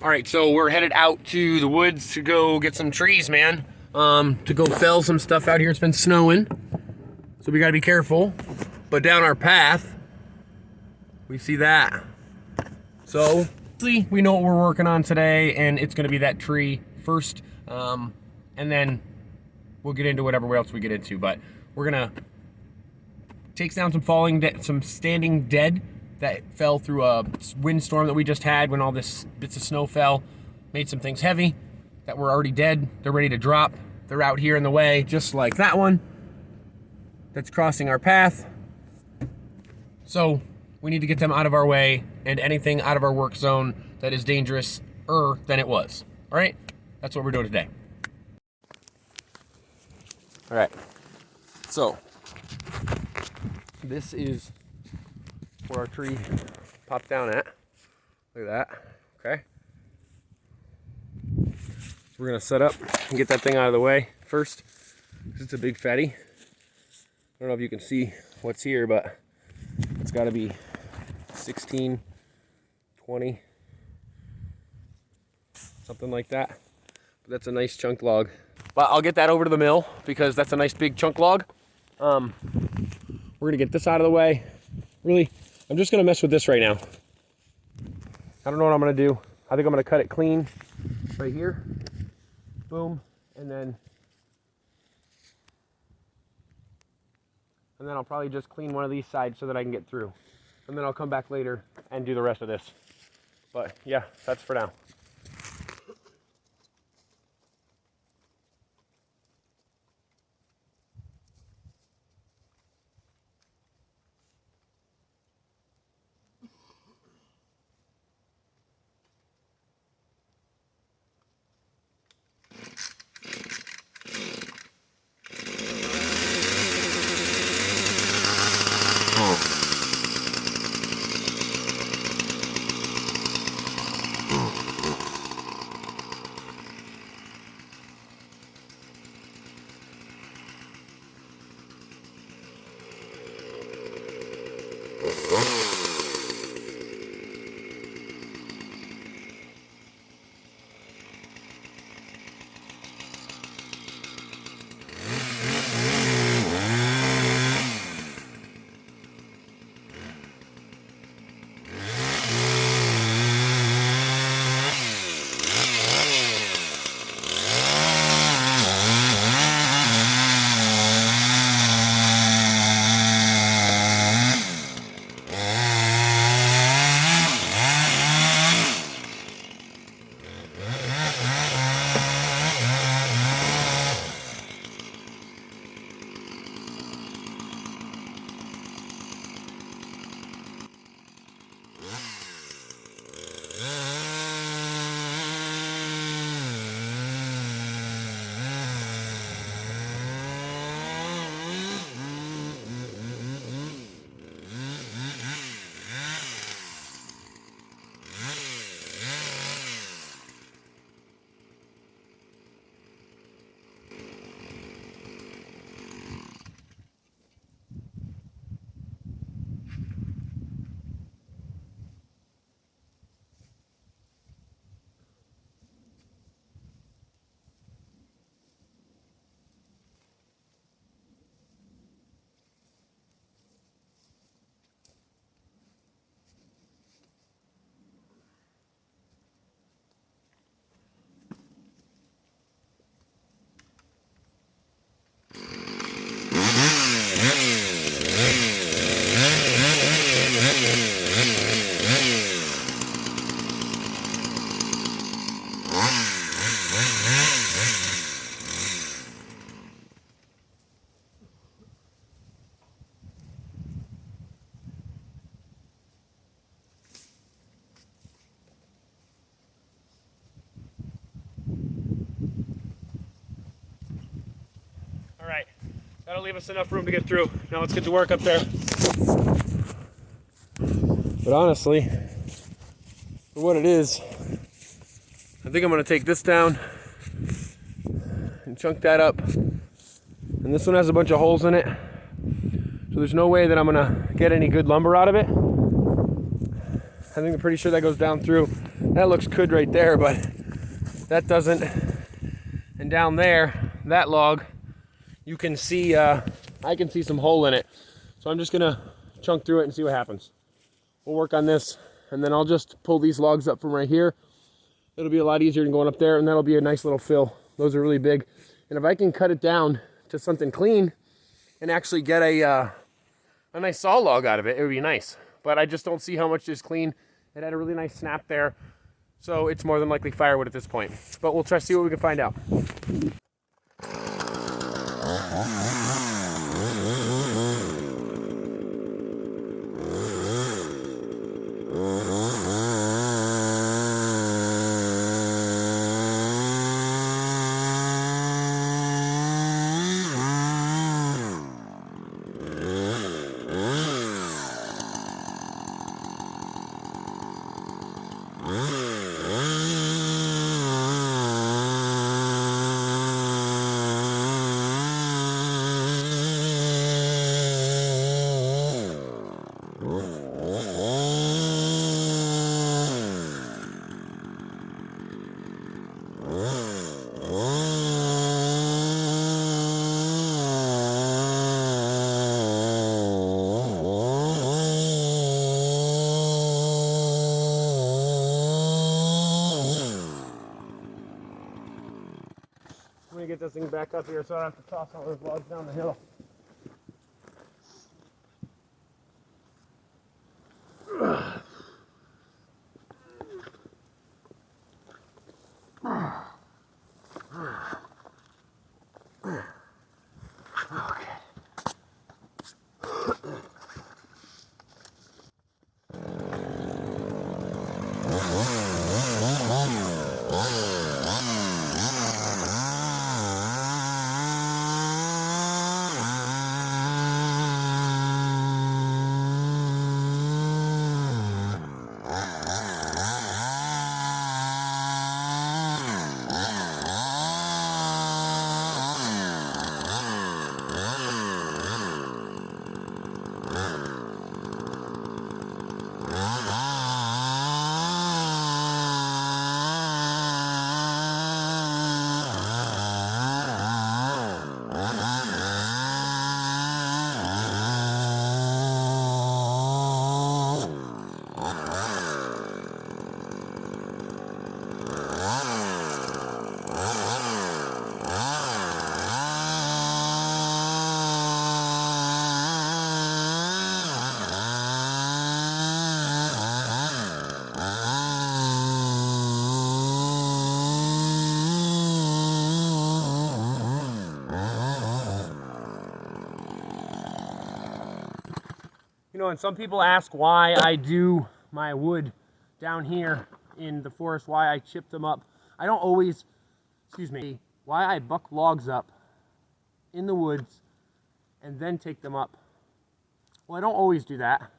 All right, so we're headed out to the woods to go get some trees, man. To go fell some stuff out here. It's been snowing, so we gotta be careful. But down our path, we see that. So, we know what we're working on today, and it's gonna be that tree first, and then we'll get into whatever else we get into. But we're gonna take down some standing dead that fell through a windstorm that we just had when all this bits of snow fell. Made some things heavy that were already dead. They're ready to drop. They're out here in the way, just like that one that's crossing our path. So we need to get them out of our way and anything out of our work zone that is dangerous-er than it was. All right, that's what we're doing today. All right, so this is where our tree popped down at. Look at that, okay? So we're gonna set up and get that thing out of the way first, because it's a big fatty. I don't know if you can see what's here, but it's gotta be 16, 20, something like that. But that's a nice chunk log. But I'll get that over to the mill because that's a nice big chunk log. We're gonna get this out of the way. Really, I'm just gonna mess with this right now. I don't know what I'm gonna do. I think I'm gonna cut it clean right here. Boom, and then I'll probably just clean one of these sides so that I can get through. And then I'll come back later and do the rest of this. But yeah, that's for now. All right, that'll leave us enough room to get through. Now let's get to work up there. But honestly, for what it is, I think I'm gonna take this down and chunk that up. And this one has a bunch of holes in it, so there's no way that I'm gonna get any good lumber out of it. I think I'm pretty sure that goes down through. That looks good right there, but that doesn't. And down there, that log, you can see, I can see some hole in it. So I'm just gonna chunk through it and see what happens. We'll work on this, and then I'll just pull these logs up from right here. It'll be a lot easier than going up there, and that'll be a nice little fill. Those are really big. And if I can cut it down to something clean and actually get a nice saw log out of it, it would be nice. But I just don't see how much is clean. It had a really nice snap there. So it's more than likely firewood at this point. But we'll try to see what we can find out. I'm gonna get this thing back up here so I don't have to toss all those logs down the hill. You know, and some people ask why I do my wood down here in the forest, why I chip them up. I don't always, why I buck logs up in the woods and then take them up. Well, I don't always do that.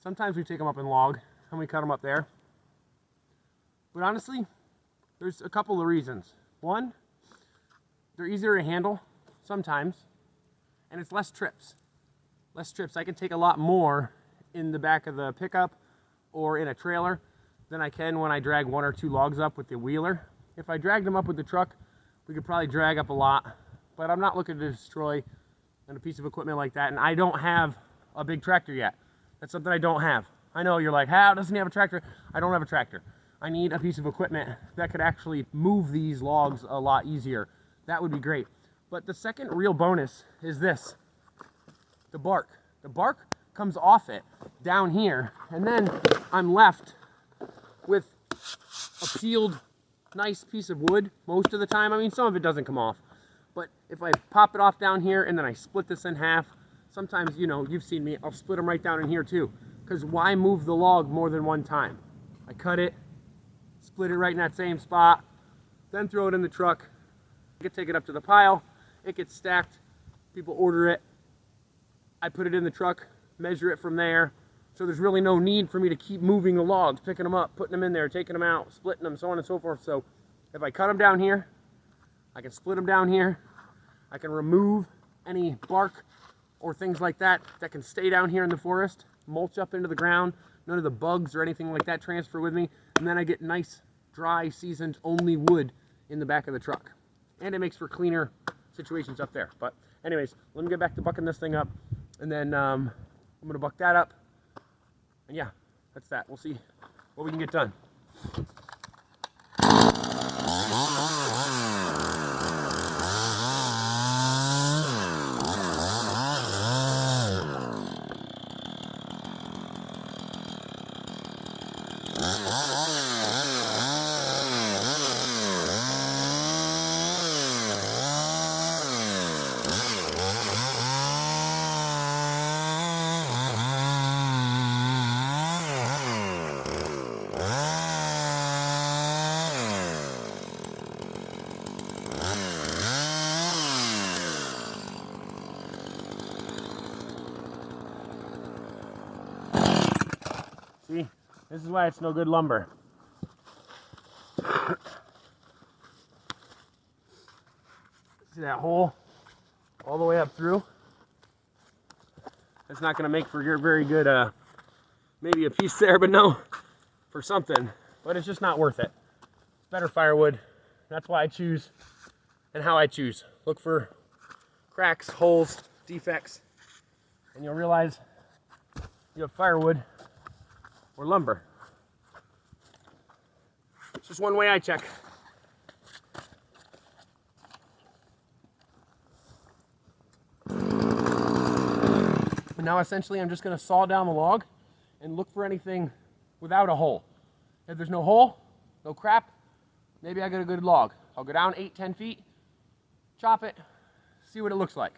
Sometimes we take them up in log and we cut them up there. But honestly, there's a couple of reasons. One, they're easier to handle sometimes, and it's less trips. Less trips. I can take a lot more in the back of the pickup or in a trailer than I can when I drag 1 or 2 logs up with the wheeler. If I dragged them up with the truck, we could probably drag up a lot, but I'm not looking to destroy a piece of equipment like that, and I don't have a big tractor yet. That's something I don't have. I know you're like, how doesn't he have a tractor? I don't have a tractor. I need a piece of equipment that could actually move these logs a lot easier. That would be great. But the second real bonus is this. The bark. The bark comes off it down here, and then I'm left with a peeled, nice piece of wood most of the time. I mean, some of it doesn't come off, but if I pop it off down here and then I split this in half, sometimes, you know, you've seen me, I'll split them right down in here too, because why move the log more than one time? I cut it, split it right in that same spot, then throw it in the truck. I could take it up to the pile, it gets stacked, people order it, I put it in the truck, measure it from there, so there's really no need for me to keep moving the logs, picking them up, putting them in there, taking them out, splitting them, so on and so forth. So if I cut them down here, I can split them down here, I can remove any bark or things like that that can stay down here in the forest, mulch up into the ground, none of the bugs or anything like that transfer with me. and then I get nice, dry, seasoned, only wood in the back of the truck. And it makes for cleaner situations up there. But anyways, let me get back to bucking this thing up, and then I'm gonna buck that up. And yeah, that's that. We'll see what we can get done. See, this is why it's no good lumber. See that hole all the way up through? That's not going to make for your very good, maybe a piece there, but no, for something. But it's just not worth it. It's better firewood. That's why I choose and how I choose. Look for cracks, holes, defects, and you'll realize you have firewood or lumber. It's just one way I check. And now essentially I'm just going to saw down the log and look for anything without a hole. If there's no hole, no crap, maybe I got a good log. I'll go down 8-10 feet, chop it, see what it looks like.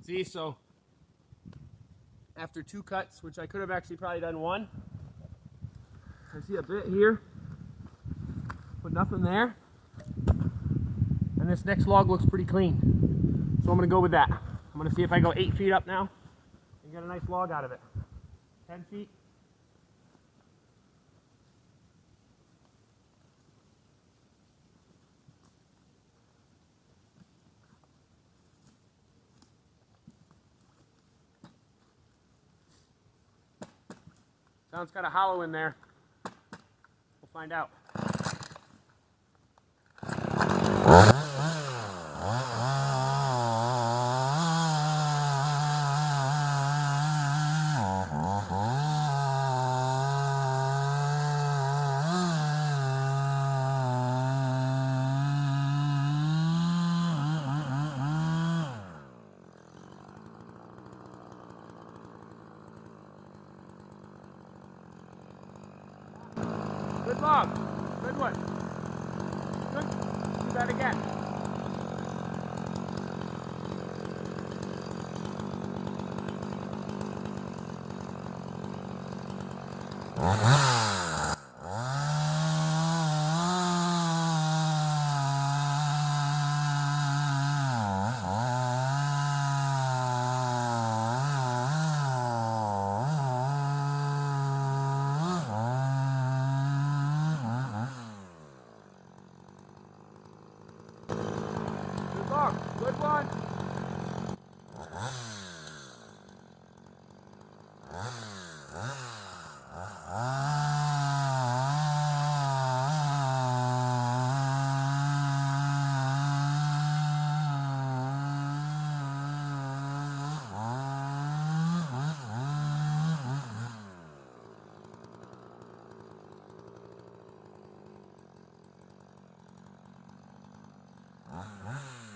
See, so after 2 cuts, which I could have actually probably done 1, I see a bit here, but nothing there. And this next log looks pretty clean. So I'm gonna go with that. I'm gonna see if I go 8 feet up now and get a nice log out of it. 10 feet. Sounds kind of hollow in there. We'll find out. Good log. Good one. Good. Do that again. Good one. Ah.